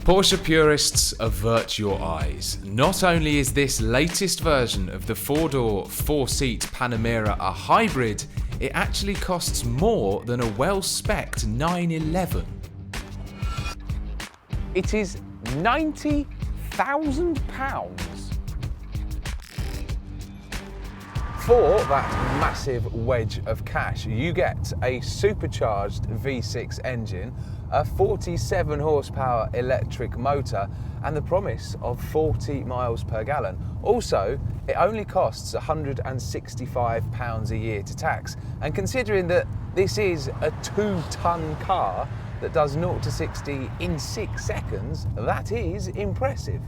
Porsche purists, avert your eyes. Not only is this latest version of the four-door, four-seat Panamera a hybrid, it actually costs more than a well-spec'd 911. It is £90,000 for that massive wedge of cash. You get a supercharged V6 engine, a 47 horsepower electric motor, and the promise of 40 miles per gallon. Also, it only costs £165 a year to tax. And considering that this is a 2-ton car that does 0 to 60 in 6 seconds, that is impressive.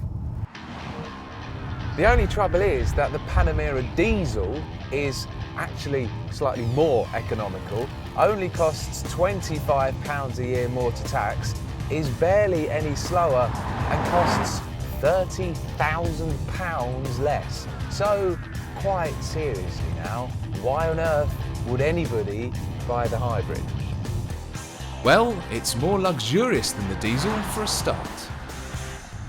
The only trouble is that the Panamera diesel is actually slightly more economical, only costs £25 a year more to tax, is barely any slower, and costs £30,000 less. So, quite seriously now, why on earth would anybody buy the hybrid? Well, it's more luxurious than the diesel for a start.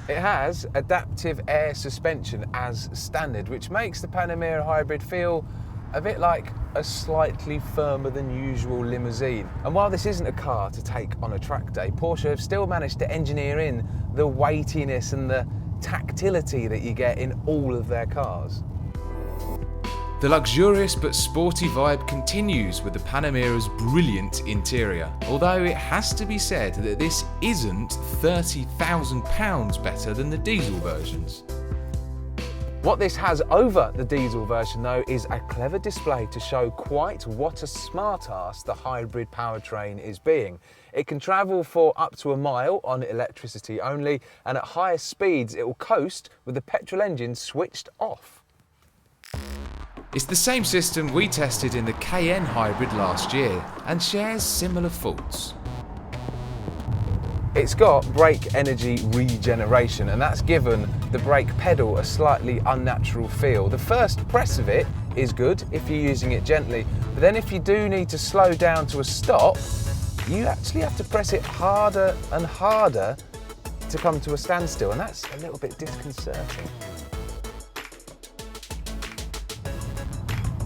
It has adaptive air suspension as standard, which makes the Panamera hybrid feel a bit like a slightly firmer than usual limousine. And while this isn't a car to take on a track day, Porsche have still managed to engineer in the weightiness and the tactility that you get in all of their cars. The luxurious but sporty vibe continues with the Panamera's brilliant interior, although it has to be said that this isn't £30,000 better than the diesel versions. What this has over the diesel version though is a clever display to show quite what a smart-ass the hybrid powertrain is being. It can travel for up to a mile on electricity only, and at higher speeds it will coast with the petrol engine switched off. It's the same system we tested in the Cayenne hybrid last year and shares similar faults. It's got brake energy regeneration, and that's given the brake pedal a slightly unnatural feel. The first press of it is good if you're using it gently, but then if you do need to slow down to a stop, you actually have to press it harder and harder to come to a standstill, and that's a little bit disconcerting.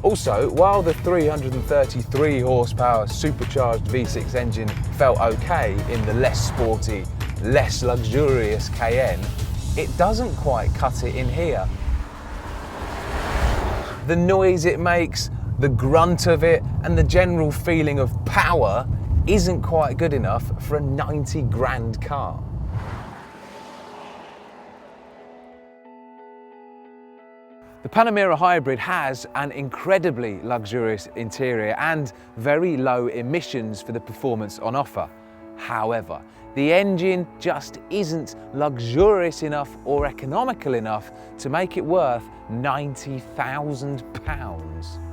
Also, while the 333 horsepower supercharged V6 engine felt okay in the less sporty, less luxurious Cayenne, it doesn't quite cut it in here. The noise it makes, the grunt of it, and the general feeling of power isn't quite good enough for a 90 grand car. The Panamera hybrid has an incredibly luxurious interior and very low emissions for the performance on offer. However, the engine just isn't luxurious enough or economical enough to make it worth £90,000.